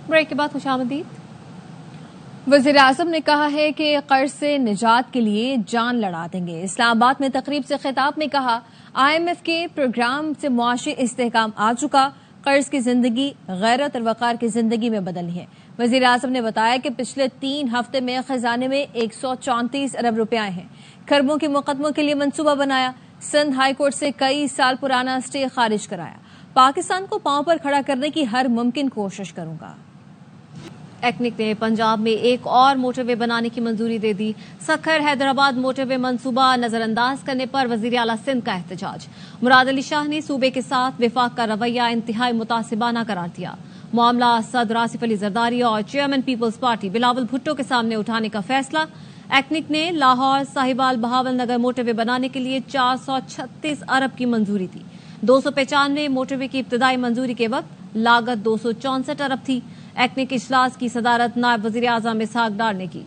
Break के बाद खुशामदीद। वज़ीर आज़म ने कहा है कि कर्ज से निजात के लिए जान लड़ा देंगे। इस्लामाबाद में तकरीब से खिताब में कहा, IMF के प्रोग्राम से मुआशी इस्तेहकाम आ चुका, कर्ज की जिंदगी गैरत और वकार की जिंदगी में बदली है। वज़ीर आज़म ने बताया कि पिछले 3 हफ्ते में खजाने में 134 अरब रुपए आए हैं। खरबों के मुकदमों के लिए मंसूबा बनाया। सिंध हाई कोर्ट से कई साल पुराना स्टे खारिज कराया। पाकिस्तान को पांव पर खड़ा करने की हर मुमकिन कोशिश करूंगा। एक्निक ने पंजाब में एक और मोटरवे बनाने की मंजूरी दे दी। सखर हैदराबाद मोटरवे मंसूबा नजरअंदाज करने पर वजीर आला सिंध का एहतजाज। मुराद अली शाह ने सूबे के साथ विफाक का रवैया इंतहाई मुतासिबाना करार दिया। मामला सदर आसिफ अली जरदारी और चेयरमैन पीपल्स पार्टी बिलावल भुट्टो के सामने उठाने का फैसला। एक्निक ने लाहौर साहिवाल बहावल नगर मोटरवे बनाने के लिए 436 अरब की मंजूरी दी। 295 मोटरवे की इब्तदाई मंजूरी के वक्त लागत 264 अरब थी। एक्निक इजलास की सदारत नायब वजीर आजम इसहाक डार ने की।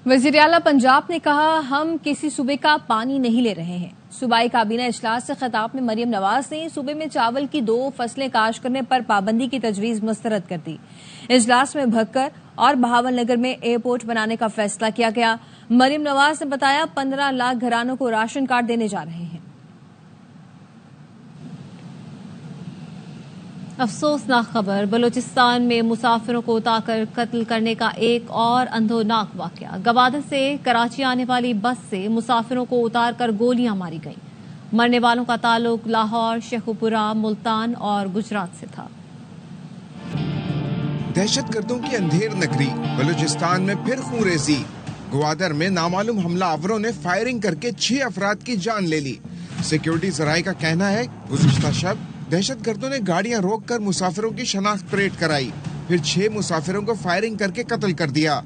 वजीर आला पंजाब ने कहा, हम किसी सूबे का पानी नहीं ले रहे हैं। सूबाई काबीना इजलास से खिताब में मरियम नवाज ने सूबे में चावल की 2 फसलें काश करने पर पाबंदी की तजवीज मुस्तरद कर दी। इजलास में भक्कर और बहावल नगर में एयरपोर्ट बनाने का फैसला किया गया। मरियम नवाज ने बताया, 15 लाख घरानों को राशन कार्ड देने जा रहे हैं। अफसोसनाक खबर, बलूचिस्तान में मुसाफिरों को उतारकर कत्ल करने का एक और अंधोनाक वाकया। गवादर से कराची आने वाली बस से मुसाफिरों को उतारकर गोलियां मारी गईं। मरने वालों का ताल्लुक लाहौर, शेखुपुरा, मुल्तान और गुजरात से था। दहशतगर्दों की अंधेर नगरी बलूचिस्तान में फिर खूंरेजी। ग्वादर में नामालूम हमलावरों ने फायरिंग करके 6 अफराद की जान ले ली। सिक्योरिटी जराये का कहना है, गुज़िश्ता शब दहशतगर्दों ने गाड़ियां रोककर मुसाफिरों की शनाख्त परेड कराई, फिर 6 मुसाफिरों को फायरिंग करके कत्ल कर दिया।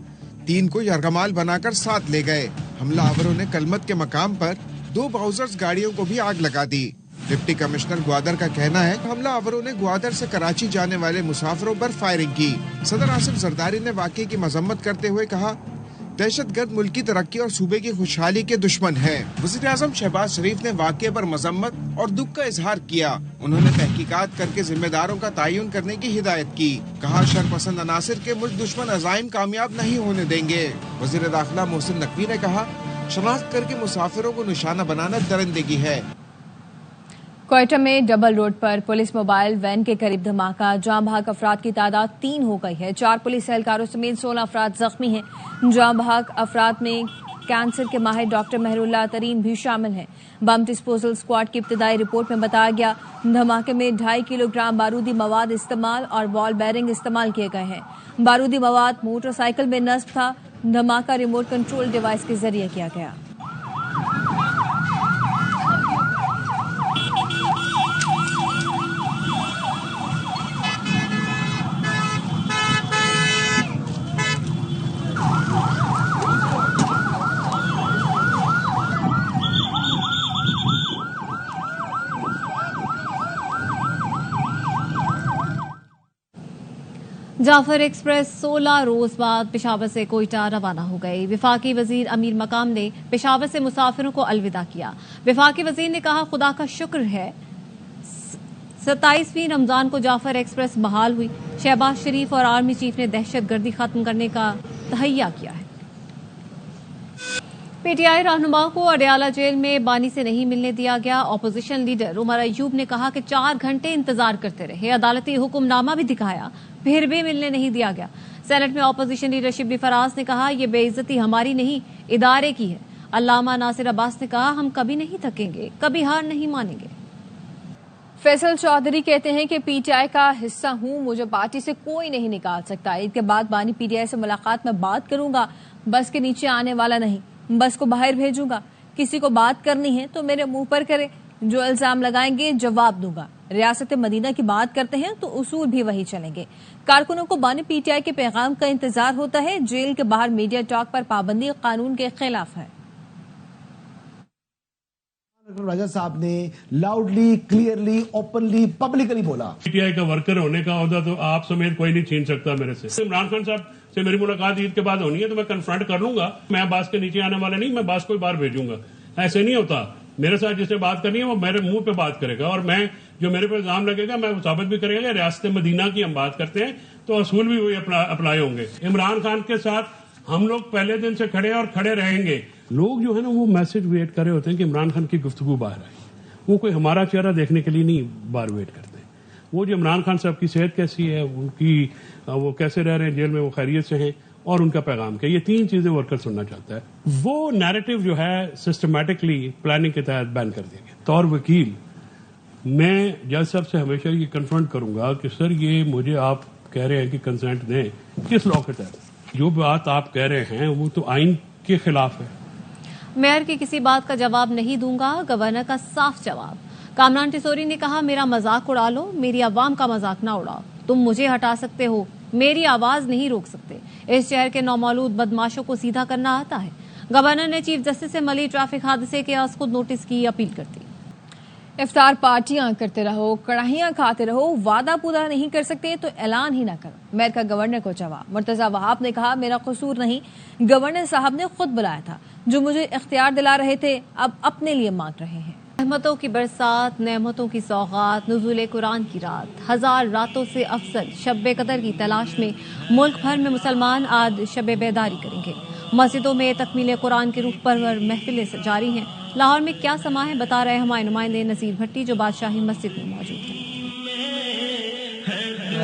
3 को यरगमाल बनाकर साथ ले गए। हमलावरों ने कलमत के मकाम पर 2 बाउजर्स गाड़ियों को भी आग लगा दी। डिप्टी कमिश्नर ग्वादर का कहना है, हमलावरों ने ग्वादर से कराची जाने वाले मुसाफिरों पर फायरिंग की। सदर आसिफ जरदारी ने वाकये की मजम्मत करते हुए कहा, दहशतगर्द मुल्क की तरक्की और सूबे की खुशहाली के दुश्मन हैं। वज़ीर आज़म शहबाज शरीफ ने वाक़ये पर मजम्मत और दुख का इजहार किया। उन्होंने तहकीकात करके जिम्मेदारों का तयन करने की हिदायत की। कहा, शरपसंद अनासिर के मुल्क दुश्मन अज़ाइम कामयाब नहीं होने देंगे। वज़ीर दाखिला मोहसिन नकवी ने कहा, शनाख्त करके मुसाफिरों को निशाना बनाना दरिंदगी है। क्वेटा में डबल रोड पर पुलिस मोबाइल वैन के करीब धमाका। जाम बहक अफराद की तादाद 3 हो गई है। 4 पुलिस एहलकारों समेत 16 अफराद जख्मी हैं। जाम बहक अफराद में कैंसर के माहिर डॉक्टर मेहरुल्लाह तरीन भी शामिल हैं। बम डिस्पोजल स्क्वाड की इब्तदाई रिपोर्ट में बताया गया, धमाके में 2.5 किलोग्राम बारूदी मवाद इस्तेमाल और बॉल बैरिंग इस्तेमाल किए गए हैं। बारूदी मवाद मोटरसाइकिल में नस्ब था। धमाका रिमोट कंट्रोल डिवाइस के जरिए किया गया। जाफर एक्सप्रेस 16 रोज बाद पेशावर से कोयटा रवाना हो गई। विफाकी वजीर अमीर मकाम ने पेशावर से मुसाफिरों को अलविदा किया। विफाकी वजीर ने कहा, खुदा का शुक्र है 27वीं रमजान को जाफर एक्सप्रेस बहाल हुई। शहबाज शरीफ और आर्मी चीफ ने दहशतगर्दी खत्म करने का तहैया किया है। पीटीआई रहनुमा को अडयाला जेल में बानी से नहीं मिलने दिया गया। ऑपोजिशन लीडर उमर अयूब ने कहा कि 4 घंटे इंतजार करते रहे, अदालती हुक्मनामा भी दिखाया, फिर भी मिलने नहीं दिया गया। सेनेट में ऑपोजिशन लीडर शिबली फराज ने कहा, यह बेइज्जती हमारी नहीं, इदारे की है। अल्लामा नासिर अब्बास ने कहा, हम कभी नहीं थकेंगे, कभी हार नहीं मानेंगे। फैसल चौधरी कहते हैं कि पीटीआई का हिस्सा हूं, मुझे पार्टी से कोई नहीं निकाल सकता। ईद के बाद बानी पीटीआई से मुलाकात में बात करूंगा, बस के नीचे आने वाला नहीं, बस को बाहर भेजूंगा। किसी को बात करनी है तो मेरे मुंह पर करे, जो इल्जाम लगाएंगे जवाब दूंगा। रियासत मदीना की बात करते हैं तो उसूल भी वही चलेंगे। कारकुनों को बानी पीटीआई के पैगाम का इंतजार होता है। जेल के बाहर मीडिया टॉक पर पाबंदी कानून के खिलाफ है। राजा साहब ने लाउडली, क्लियरली, ओपनली, पब्लिकली बोला, पीटीआई का वर्कर होने का ओहदा तो आप समेत कोई नहीं छीन सकता मेरे से। इमरान खान साहब से मेरी मुलाकात ईद के बाद होनी है तो मैं कन्फ्रंट कर लूंगा। मैं बास के नीचे आने वाला नहीं, मैं बास को बाहर भेजूंगा। ऐसे नहीं होता। मेरे साथ जिसने बात करनी है वो मेरे मुंह पे बात करेगा, और मैं जो मेरे पे इल्जाम लगेगा मैं वो साबित भी करेगा। रियासत मदीना की हम बात करते हैं तो असूल भी वही अप्लाई होंगे। इमरान खान के साथ हम लोग पहले दिन से खड़े और खड़े रहेंगे। लोग जो है ना वो मैसेज वेट कर रहे होते हैं कि इमरान खान की गुफ्तगू बाहर आए, वो कोई हमारा चेहरा देखने के लिए नहीं बाहर वेट करते। वो जो इमरान खान साहब की सेहत कैसी है, उनकी वो कैसे रह रहे हैं जेल में, वो खैरियत से हैं, और उनका पैगाम क्या, ये 3 चीजें वर्कर सुनना चाहता है। वो नैरेटिव जो है सिस्टमैटिकली प्लानिंग के तहत बैन कर दिया गया। तौर वकील मैं जज साहब से हमेशा ये कन्फ्रंट करूंगा कि सर ये मुझे आप कह रहे हैं कि कंसेंट दें, किस लॉ के तहत? जो बात आप कह रहे हैं वो तो आइन के खिलाफ है। मेयर की किसी बात का जवाब नहीं दूंगा, गवर्नर का साफ जवाब। कामरान टिसोरी ने कहा, मेरा मजाक उड़ा लो, मेरी अवाम का मजाक ना उड़ाओ। तुम मुझे हटा सकते हो, मेरी आवाज नहीं रोक सकते। इस शहर के नौमौलूद बदमाशों को सीधा करना आता है। गवर्नर ने चीफ जस्टिस से मली ट्रैफिक हादसे के आज खुद नोटिस की अपील कर दी। इफ्तार पार्टियां करते रहो, कड़ाहियां खाते रहो, वादा पूरा नहीं कर सकते तो ऐलान ही ना करो। मेयर का गवर्नर को जवाब। मुर्तजा वहाब ने कहा, मेरा कसूर नहीं, गवर्नर साहब ने खुद बुलाया था। जो मुझे इख्तियार दिला रहे थे अब अपने लिए मांग रहे हैं। रहमतों की बरसात, नेमतों की सौगात, नुज़ूल कुरान की रात, 1000 रातों से अफसल शब कदर की तलाश में मुल्क भर में मुसलमान आज शब बेदारी करेंगे। मस्जिदों में तकमील कुरान के रूह पर महफिलें जारी हैं। लाहौर में क्या समा है, बता रहे हमारे नुमाइंदे नज़ीर भट्टी जो बादशाही मस्जिद में मौजूद है।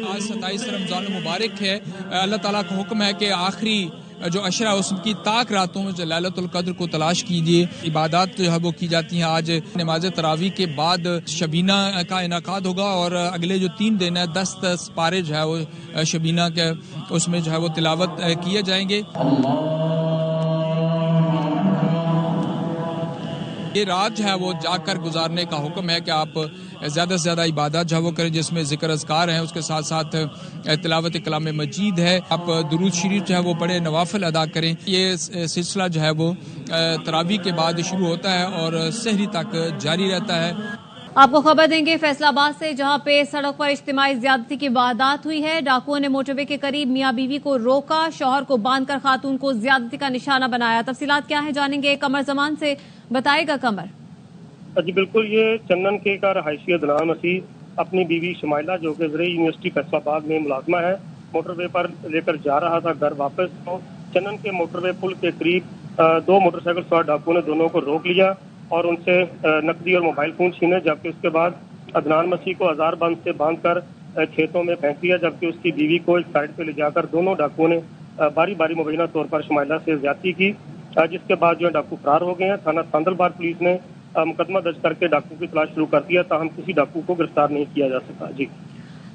आज 27 रमज़ान मुबारक है। अल्लाह ताला का हुक्म है कि आखिरी जो अशरा उसकी ताक रातों में लैलतुल कद्र को तलाश कीजिए। इबादत जो है वो की जाती हैं। आज नमाज तरावी के बाद शबीना का इनाकाद होगा और अगले जो 3 दिन है 10 पारे जो है वो शबीना के उसमें जो है वो तिलावत किए जाएंगे। ये रात जो है वो जाकर गुजारने का हुक्म है कि आप ज़्यादा से ज़्यादा इबादत जो है वो करें, जिसमें जिक्र अज़कार हैं, उसके साथ साथ तिलावत कलाम मजीद है। आप दुरूद शरीफ जो है वो पढ़े, नवाफिल अदा करें। ये सिलसिला जो है वो तरावी के बाद शुरू होता है और सहरी तक जारी रहता है। आपको खबर देंगे फैसलाबाद से, जहां पे सड़क पर इज्तिमाई ज्यादती की वारदात हुई है। डाकुओं ने मोटरवे के करीब मियां बीवी को रोका, शौहर को बांधकर खातून को ज्यादती का निशाना बनाया। तफसीलात क्या है जानेंगे कमर जमान से, बताएगा कमर। जी बिल्कुल, ये चंदन के का रहायशी अदनान मसीह अपनी बीवी शमाइला जो कि ज़रिए यूनिवर्सिटी फैसलाबाद में मुलाजमा है, मोटरवे पर लेकर जा रहा था घर वापस। तो चंदन के मोटरवे पुल के करीब 2 मोटरसाइकिल सवार डाकुओं ने दोनों को रोक लिया और उनसे नकदी और मोबाइल फोन छीने, जबकि उसके बाद अदनान मसीह को आजार बंद से बांधकर खेतों में फेंक दिया, जबकि उसकी बीवी को एक साइड पे ले जाकर दोनों डाकुओं ने बारी बारी मुबैना तौर पर शमाइला से ज्यादती की, जिसके बाद जो है डाकू फरार हो गए हैं। थाना सांदलबार पुलिस ने मुकदमा दर्ज करके डाकू की तलाश शुरू कर दिया, ताहम किसी डाकू को गिरफ्तार नहीं किया जा सका। जी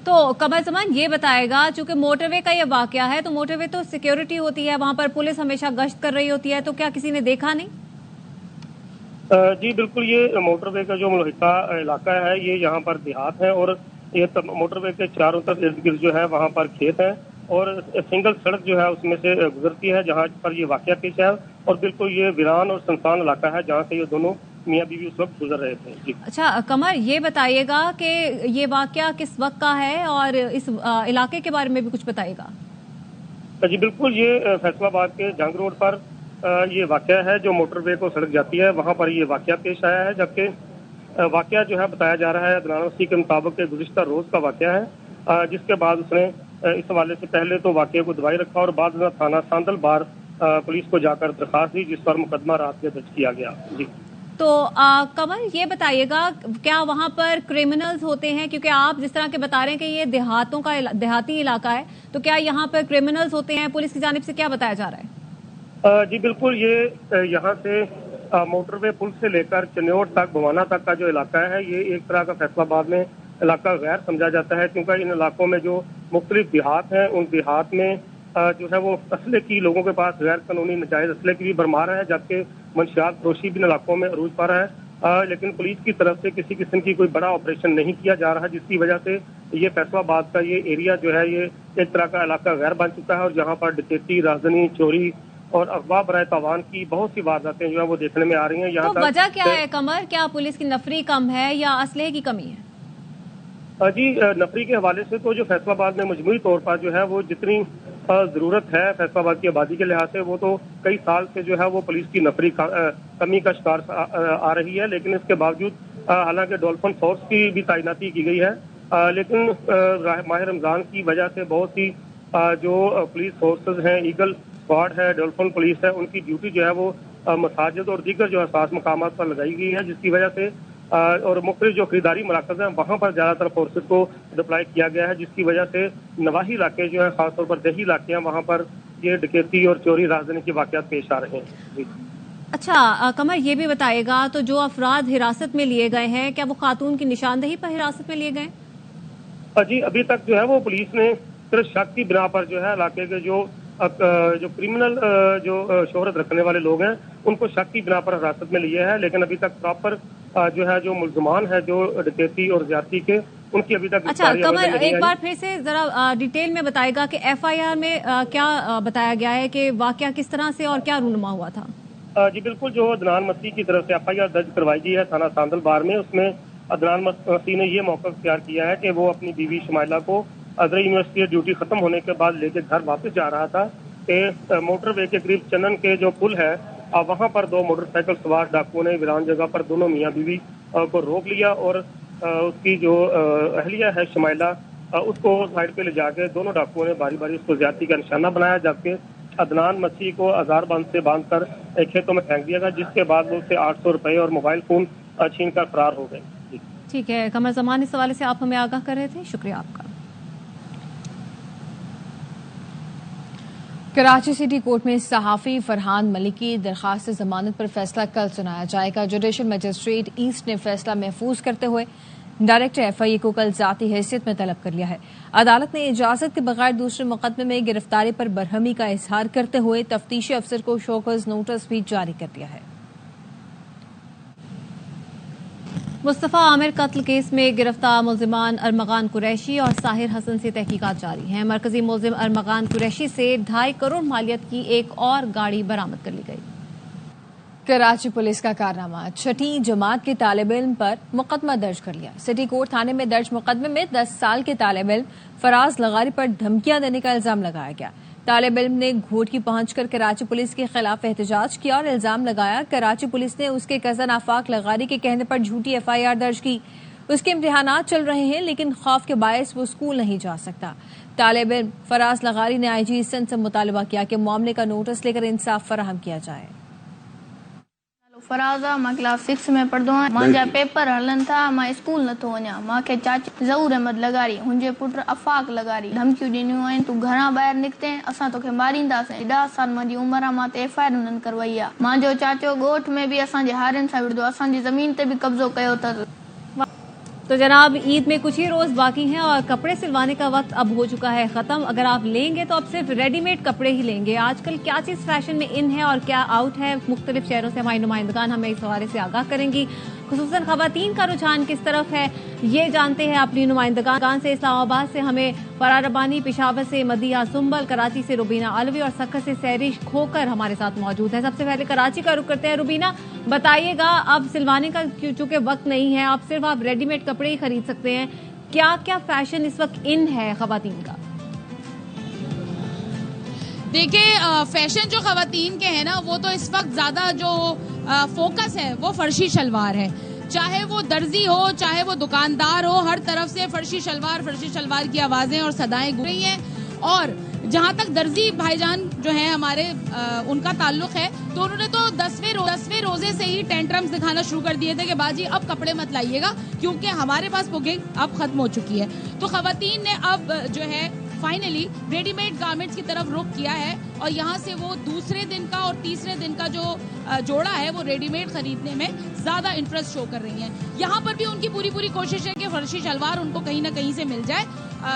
तो कमर जमान ये बताएगा, चूंकि मोटरवे का ये वाकया है तो मोटरवे तो सिक्योरिटी होती है, वहां पर पुलिस हमेशा गश्त कर रही होती है, तो क्या किसी ने देखा नहीं? जी बिल्कुल, ये मोटरवे का जो मुल्हिका इलाका है ये यहाँ पर देहात है और ये मोटरवे के चारों तरफ इर्द गिर्द जो है वहाँ पर खेत है और सिंगल सड़क जो है उसमें से गुजरती है जहाँ पर ये वाकया पेश है और बिल्कुल ये वीरान और सुनसान इलाका है जहाँ से ये दोनों मियाँ बीवी उस वक्त गुजर रहे थे। जी अच्छा कमर, ये बताइएगा कि ये वाकया किस वक्त का है और इस इलाके के बारे में भी कुछ बताइएगा। जी बिल्कुल, ये फैसलाबाद के जंग रोड पर ये वाकया है जो मोटरवे को सड़क जाती है, वहाँ पर ये वाकया पेश आया है। जबकि वाकया जो है बताया जा रहा है अदनान मसीह के मुताबिक गुज़िश्ता रोज का वाकया है, जिसके बाद उसने इस हवाले से पहले तो वाकये को दबाई रखा और बाद में थाना सांदलबार पुलिस को जाकर दरखास्त दी, जिस पर मुकदमा रात में दर्ज किया गया। जी तो कमल ये बताइएगा, क्या वहाँ पर क्रिमिनल्स होते हैं? क्योंकि आप जिस तरह के बता रहे हैं कि ये देहाती इलाका है, तो क्या यहाँ पर क्रिमिनल्स होते हैं? पुलिस की जानिब से क्या बताया जा रहा है? जी बिल्कुल, ये यहाँ से मोटरवे पुल से लेकर चन्योट तक, भवाना तक का जो इलाका है ये एक तरह का फैसलाबाद में इलाका गैर समझा जाता है, क्योंकि इन इलाकों में जो मुख्तलिफ देहात हैं उन देहात में जो है वो असले की लोगों के पास गैर कानूनी नाजायज असले की भी भरमार है, जबकि मंशियात फरोशी भी इन इलाकों में अरूज पर है। लेकिन पुलिस की तरफ से किसी किस्म की कोई बड़ा ऑपरेशन नहीं किया जा रहा, जिसकी वजह से ये फैसलाबाद का ये एरिया जो है ये एक तरह का इलाका गैर बन चुका है और जहाँ पर डकैती, राजधानी, चोरी और अगवा बराए तावान की बहुत सी वारदातें जो है वो देखने में आ रही हैं। यहाँ तो वजह क्या है कमर? क्या पुलिस की नफरी कम है या असले की कमी है? जी नफरी के हवाले से तो जो फैसलाबाद में मजमूई तौर पर जो है वो जितनी जरूरत है फैसलाबाद की आबादी के लिहाज से, वो तो कई साल से जो है वो पुलिस की नफरी कमी का शिकार आ रही है। लेकिन इसके बावजूद हालांकि डॉल्फिन फोर्स की भी तैनाती की गई है, लेकिन माह रमजान की वजह से बहुत सी जो पुलिस फोर्सेज हैं, ईगल स्क्वाड है, डॉल्फिन पुलिस है, उनकी ड्यूटी जो है वो मसाजिद और दीगर जो हसास मकामात पर लगाई गई है, जिसकी वजह से और मुख्तलिफ जो खरीदारी मराकज हैं वहाँ पर ज़्यादातर फोर्सेज को डिप्लॉय किया गया है, जिसकी वजह से नवाही इलाके जो है, खासतौर पर देही इलाके हैं, वहाँ पर ये डकैती और चोरी राजधानी के वाक़यात पेश आ रहे हैं। अच्छा कमर, ये भी बताएगा तो जो अफराद हिरासत में लिए गए हैं, क्या वो खातून की निशानदेही पर हिरासत में लिए गए? जी, अभी तक जो है वो पुलिस ने सिर्फ शक की बिना पर जो है इलाके के जो क्रिमिनल जो शोहरत रखने वाले लोग हैं उनको शक की बिना पर हिरासत में लिए है, लेकिन अभी तक प्रॉपर जो है जो मुल्जमान है जो डकैती और ज्यादती के, उनकी अभी तक। अच्छा कमर, एक बार फिर से जरा डिटेल में बताएगा कि FIR में क्या बताया गया है कि वाकया किस तरह से और क्या रूनुमा हुआ था? जी बिल्कुल, जो अदनान मसीह की तरफ से FIR दर्ज करवाई गई है थाना सांदल बार में, उसमें अदनान मसीह ने ये मौका इख्तियार किया है कि वो अपनी बीवी शमाइला को अजहर यूनिवर्सिटी ड्यूटी खत्म होने के बाद लेकर घर वापस जा रहा था कि मोटरवे के करीब चन्नन के जो पुल है वहां पर दो मोटरसाइकिल सवार डाकुओं ने वीरान जगह पर दोनों मियां बीवी को रोक लिया और उसकी जो अहलिया है शमाइला उसको साइड पे ले जाके दोनों डाकुओं ने बारी बारी उसको ज्यादती का निशाना बनाया, जबकि अदनान मसीह को आजार बंद से बांधकर खेतों में फेंक दिया गया, जिसके बाद वो उससे 800 रुपए और मोबाइल फोन छीन कर फरार हो गए। ठीक है कमर जमान, इस हवाले से आप हमें आगाह कर रहे थे, शुक्रिया आपका। कराची सिटी कोर्ट में सहाफी फरहान मलिक की दरखास्त जमानत पर फैसला कल सुनाया जाएगा। जुडिशल मजिस्ट्रेट ईस्ट ने फैसला महफूज करते हुए डायरेक्टर FIA को कल जाती हैसियत में तलब कर लिया है। अदालत ने इजाजत के बगैर दूसरे मुकदमे में गिरफ्तारी पर बरहमी का इजहार करते हुए तफ्तीशी अफसर को शोकॉज नोटिस भी जारी कर दिया है। मुस्तफा आमिर कत्ल केस में गिरफ्तार मुल्जिमान अरमगान कुरैशी और साहिर हसन से तहकीकात जारी है। मरकजी मुल्जिम अरमगान कुरैशी से 2.5 करोड़ मालियत की एक और गाड़ी बरामद कर ली गई। कराची पुलिस का कारनामा, 6ठी जमात के तालिब इल्म पर मुकदमा दर्ज कर लिया। सिटी कोर्ट थाने में दर्ज मुकदमे में 10 साल के तालिब इल्म फराज लगारी पर धमकियां देने का इल्जाम लगाया गया। तालिब इल्म ने घोट की पहुंचकर कराची पुलिस के खिलाफ एहतजाज किया और इल्जाम लगाया कराची पुलिस ने उसके कजन आफाक लगारी के कहने पर झूठी FIR दर्ज की। उसके इम्तिहानात चल रहे हैं लेकिन खौफ के बायस वो स्कूल नहीं जा सकता। तालिब इल्म फराज लगारी ने IG सिंध से मुतालबा किया कि मामले का नोटिस लेकर इंसाफ फराहम किया जाए। फराजा मां क्लास 6 में पढ़दो आहियां, मुंहिंजा पेपर हलन था, मां स्कूल नथो वञा। मूंखे चाची ज़हूर अहमद लगारी, हुनजे पुट अफ़ाक लगारी धमकियूं ॾिनियूं आहिनि, तूं घरां ॿाहिरि निकिते असां तोखे मारींदासीं। 10 साल मुंहिंजी उमिरि आहे, मां ते FIR उन्हनि करवाई आहे। मुंहिंजो चाचो ॻोठ में बि असांजे हारियुनि सां विढ़ंदो, असांजी ज़मीन ते बि कब्ज़ो कयो अथसि। तो जनाब, ईद में कुछ ही रोज बाकी हैं और कपड़े सिलवाने का वक्त अब हो चुका है खत्म। अगर आप लेंगे तो अब सिर्फ रेडीमेड कपड़े ही लेंगे। आजकल क्या चीज फैशन में इन है और क्या आउट है, मुख्तलिफ शहरों से हमारी नुमाइंदगान हमें इस हवाले से आगाह करेंगी। खुसूसन खवातीन का रुझान किस तरफ है ये जानते हैं अपनी नुमाइंदगान से। इस्लामाबाद से हमें फरार रब्बानी, पेशावर से मदिया सुंबल, कराची से रुबीना अलवी और सक्खर से सैरिश खोकर हमारे साथ मौजूद है। सबसे पहले कराची का रुख करते हैं। रुबीना, बताइएगा, अब सिलवाने का चूंकि वक्त नहीं है, अब सिर्फ आप रेडीमेड कपड़े ही खरीद सकते हैं, क्या क्या फैशन इस वक्त इन है खवातीन का? देखिए, फैशन जो खवातीन के हैं ना, वो तो इस वक्त ज्यादा जो फोकस है वो फर्शी शलवार है। चाहे वो दर्जी हो, चाहे वो दुकानदार हो, हर तरफ से फर्शी शलवार की आवाजें और सदाएं गूंज रही हैं। और जहां तक दर्जी भाईजान जो है हमारे उनका ताल्लुक है, तो उन्होंने तो 10वें रोजे से ही टेंट्रम्स दिखाना शुरू कर दिए थे कि बाजी अब कपड़े मत लाइएगा क्योंकि हमारे पास बुकिंग अब खत्म हो चुकी है। तो खवातीन ने अब जो है फाइनली रेडीमेड गारमेंट्स की तरफ रुख किया है और यहाँ से वो दूसरे दिन का और तीसरे दिन का जो जोड़ा है वो रेडीमेड खरीदने में ज्यादा इंटरेस्ट शो कर रही हैं। यहाँ पर भी उनकी पूरी कोशिश है कि फर्शी शलवार उनको कहीं ना कहीं से मिल जाए।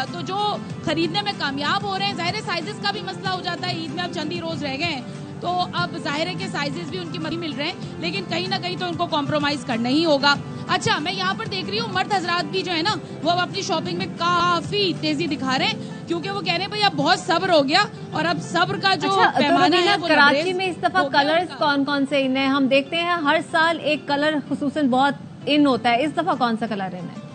तो जो खरीदने में कामयाब हो रहे हैं, ज़ाहिर है साइजेस का भी मसला हो जाता है। ईद में अब चंद ही रोज रह गए हैं तो अब जाहिर है कि साइजेस भी उनकी मरी मिल रहे हैं, लेकिन कहीं ना कहीं तो उनको कॉम्प्रोमाइज करना ही होगा। अच्छा, मैं यहाँ पर देख रही हूँ मर्द हजरात भी जो है ना वो अब अपनी शॉपिंग में काफी तेजी दिखा रहे हैं क्योंकि वो कह रहे हैं भाई अब बहुत सब्र हो गया और अब सब्र का जो पैमाना है वो कराची में इस दफा कलर्स कौन कौन से इन है? हम देखते हैं हर साल एक कलर खुसूसन बहुत इन होता है, इस दफा कौन सा कलर इन है?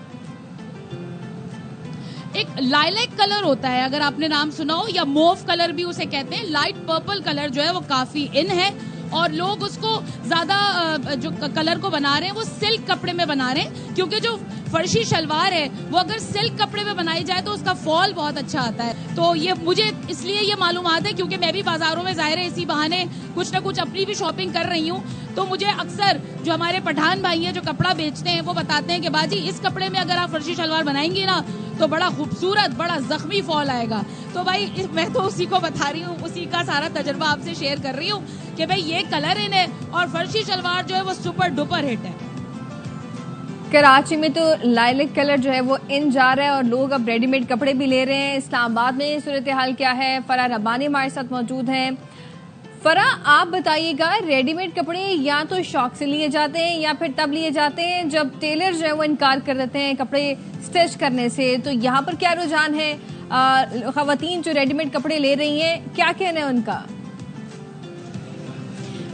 एक लाइलैक कलर होता है, अगर आपने नाम सुना हो, या मोव कलर भी उसे कहते हैं। लाइट पर्पल कलर जो है वो काफी इन है और लोग उसको ज्यादा जो कलर को बना रहे हैं वो सिल्क कपड़े में बना रहे हैं, क्योंकि जो फर्शी शलवार है वो अगर सिल्क कपड़े में बनाई जाए तो उसका फॉल बहुत अच्छा आता है। तो ये मुझे इसलिए ये मालूमात है क्योंकि मैं भी बाजारों में जाहिर है इसी बहाने कुछ ना कुछ अपनी भी शॉपिंग कर रही हूँ। तो मुझे अक्सर जो हमारे पठान भाई हैं जो कपड़ा बेचते हैं वो बताते हैं कि बाजी इस कपड़े में अगर आप फर्शी शलवार बनाएंगी ना तो बड़ा खूबसूरत बड़ा जख्मी फॉल आएगा। तो भाई मैं तो उसी को बता रही हूँ, उसी का सारा तजर्बा आपसे शेयर कर रही हूँ कि भाई ये कलर इन है और फर्शी शलवार जो है वो सुपर डुपर हिट है। कराची में तो लाइलैक कलर जो है वो इन जा रहा है और लोग अब रेडीमेड कपड़े भी ले रहे हैं। इस्लामाबाद में सूरत हाल क्या है? फरा रब्बानी हमारे साथ मौजूद हैं। फरा, आप बताइएगा, रेडीमेड कपड़े या तो शौक से लिए जाते हैं या फिर तब लिए जाते हैं जब टेलर जो है वो इनकार कर देते हैं कपड़े स्टिच करने से, तो यहाँ पर क्या रुझान है? खवातीन जो रेडीमेड कपड़े ले रही हैं, क्या कहना है उनका?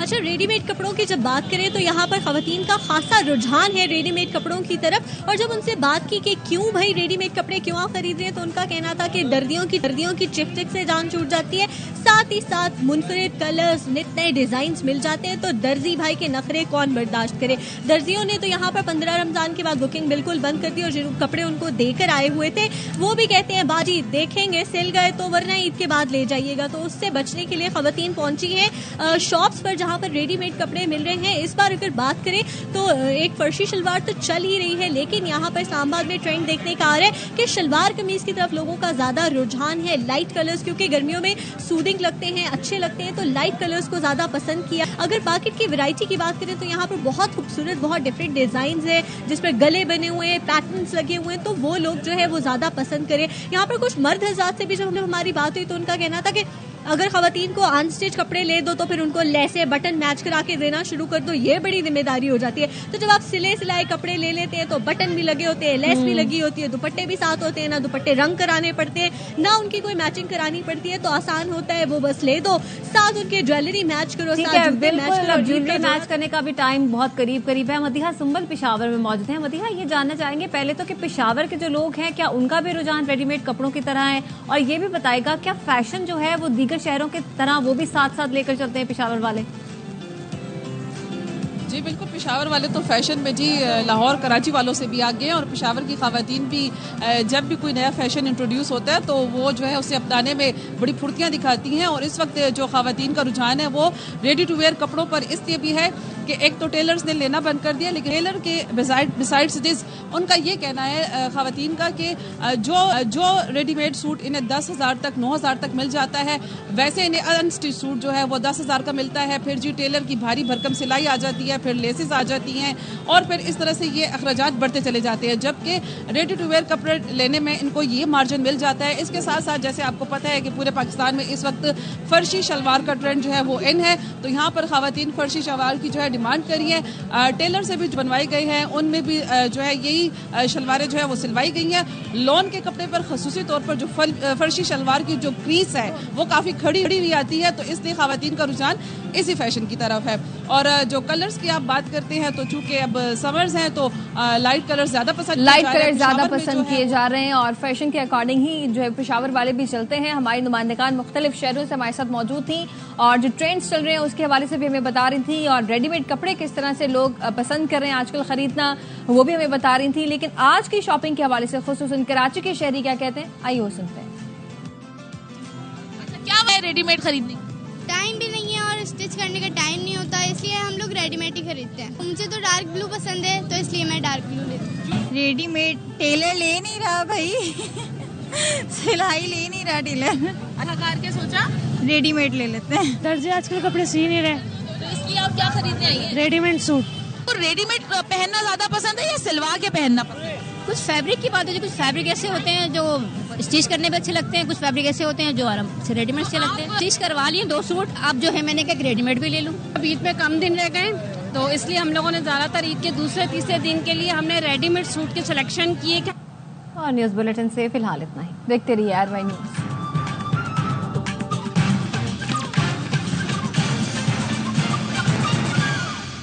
अच्छा, रेडीमेड कपड़ों की जब बात करें तो यहाँ पर खवातीन का खासा रुझान है रेडीमेड कपड़ों की तरफ। और जब उनसे बात की कि क्यों भाई रेडीमेड कपड़े क्यों आप खरीद रहे हैं, तो उनका कहना था कि दर्जियों की चिक चिक से जान छूट जाती है, साथ ही साथ मुनफरिद कलर्स नित नए डिजाइन मिल जाते हैं, तो दर्जी भाई के नखरे कौन बर्दाश्त करे। दर्जियों ने तो यहाँ पर 15 रमजान के बाद बुकिंग बिल्कुल बंद कर दी और जो कपड़े उनको देकर आए हुए थे वो भी कहते हैं बाजी देखेंगे सिल गए तो वरना ईद के बाद ले जाइएगा। तो उससे बचने के लिए खवातीन पहुंची है शॉप्स पर जहाँ पर रेडीमेड कपड़े मिल रहे हैं। इस बार अगर बात करें तो एक फर्शी शलवार तो चल ही रही है, लेकिन यहाँ पर इस्लामाबाद में ट्रेंड देखने का आ रहा है कि शलवार कमीज की तरफ लोगों का ज्यादा रुझान है। लाइट कलर्स क्योंकि गर्मियों में सूदिंग लगते हैं, अच्छे लगते हैं, तो लाइट कलर्स को ज्यादा पसंद किया। अगर बाकी की वैरायटी की बात करें तो यहाँ पर बहुत खूबसूरत बहुत डिफरेंट डिजाइन है जिसपे गले बने हुए हैं, पैटर्न्स लगे हुए हैं, तो वो लोग जो है वो ज्यादा पसंद करें। यहाँ पर कुछ मर्द हज़रात से भी जब हमारी बात हुई तो उनका कहना था कि अगर खवातीन को अनस्टिच कपड़े ले दो तो फिर उनको लेसे बटन मैच करा के देना शुरू कर दो, ये बड़ी जिम्मेदारी हो जाती है। तो जब आप सिले सिलाए कपड़े ले लेते हैं तो बटन भी लगे होते हैं, लेस भी लगी होती है, दुपट्टे भी साथ होते हैं, ना दुपट्टे रंग कराने पड़ते हैं ना उनकी कोई मैचिंग करानी पड़ती है, तो आसान होता है, वो बस ले दो, साथ उनके ज्वेलरी मैच करो, ज्वेलरी मैच करने का भी टाइम बहुत करीब है। मदीहा सुंबल पेशावर में मौजूद है। मदीहा, ये जानना चाहेंगे पहले तो कि पेशावर के जो लोग हैं क्या उनका भी रुझान रेडीमेड कपड़ों की तरह है, और ये भी बताएगा क्या फैशन जो है वो दीगर शहरों के तरह वो भी साथ साथ लेकर चलते हैं पेशावर वाले? जी बिल्कुल, पेशावर वाले तो फैशन में जी लाहौर कराची वालों से भी आगे हैं और पेशावर की खवातीन भी जब भी कोई नया फैशन इंट्रोड्यूस होता है तो वो जो है उसे अपनाने में बड़ी फुर्तियां दिखाती हैं। और इस वक्त जो खवातीन का रुझान है वो रेडी टू वेयर कपड़ों पर इसलिए भी है कि एक तो टेलर्स ने लेना बंद कर दिया, लेकिन टेलर के बिसाइड्स दिस उनका ये कहना है खवातीन का कि जो रेडीमेड सूट इन्हें 10,000 तक 9,000 तक मिल जाता है, वैसे इन्हें अनस्टिच सूट जो है वो 10,000 का मिलता है। फिर जी टेलर की भारी भरकम सिलाई आ जाती है, फिर लेसेस आ जाती हैं और फिर इस तरह से ये अखराजात बढ़ते चले जाते हैं, जबकि रेडी टू वेयर कपड़े लेने में इनको ये मार्जिन मिल जाता है। इसके साथ साथ जैसे आपको पता है कि पूरे पाकिस्तान में इस वक्त फर्शी शलवार का ट्रेंड जो है वो इन है, तो यहाँ पर खवातीन फर्शी शलवार की जो है डिमांड करी है। टेलर से भी जो बनवाई गई है उनमें भी जो है यही शलवारें जो है वो सिलवाई गई हैं। लॉन के कपड़े पर खसूसी तौर पर जो फर्शी शलवार की जो क्रीज है वो काफी खड़ी हुई आती है, तो इसलिए खवातीन का रुझान इसी फैशन की तरफ है। और जो कलर्स की आप बात करते हैं तो चूंकि अब समर्स हैं तो लाइट कलर ज्यादा पसंद किए जा रहे हैं और फैशन के अकॉर्डिंग ही जो है पेशावर वाले भी चलते हैं। हमारी नुमाइंदगान मुख्तलिफ शहरों से हमारे साथ मौजूद थी और जो ट्रेंड्स चल रहे हैं उसके हवाले से भी हमें बता रही थी और रेडीमेड कपड़े किस तरह से लोग पसंद कर रहे हैं आजकल खरीदना, वो भी हमें बता रही थी। लेकिन आज की शॉपिंग के हवाले से खुसूसन कराची के शहरी क्या कहते हैं, आइए वो सुनते हैं। क्या है रेडीमेड खरीदने? टाइम भी नहीं है और स्टिच करने का टाइम नहीं होता, इसलिए हम लोग रेडीमेड ही खरीदते हैं। मुझे तो डार्क ब्लू पसंद है तो इसलिए मैं डार्क ब्लू लेती हूँ। रेडीमेड टेलर ले नहीं रहा भाई सिलाई ले नहीं रहा टेलर, अच्छा करके सोचा रेडीमेड ले लेते हैं। दर्जी आजकल कपड़े सी नहीं रहे, तो इसलिए आप क्या खरीदने आई हैं? Readymade suit. तो रेडीमेड पहनना ज्यादा पसंद है या सिलवा के पहनना पसंद है? कुछ फैब्रिक की बात होती है, कुछ फैब्रिक ऐसे होते हैं जो स्टिच करने में अच्छे लगते हैं, कुछ फैब्रिक ऐसे होते हैं जो आराम से रेडीमेड अच्छे लगते हैं। स्टिच करवा लिए 2 सूट, अब जो है मैंने कहा रेडीमेड भी ले लूँ। अब ईद पे कम दिन रह गए तो इसलिए हम लोगों ने ज्यादातर ईद के दूसरे तीसरे दिन के लिए हमने रेडीमेड सूट के सिलेक्शन किए। और न्यूज बुलेटिन से फिलहाल इतना ही, देखते रहिए RY न्यूज।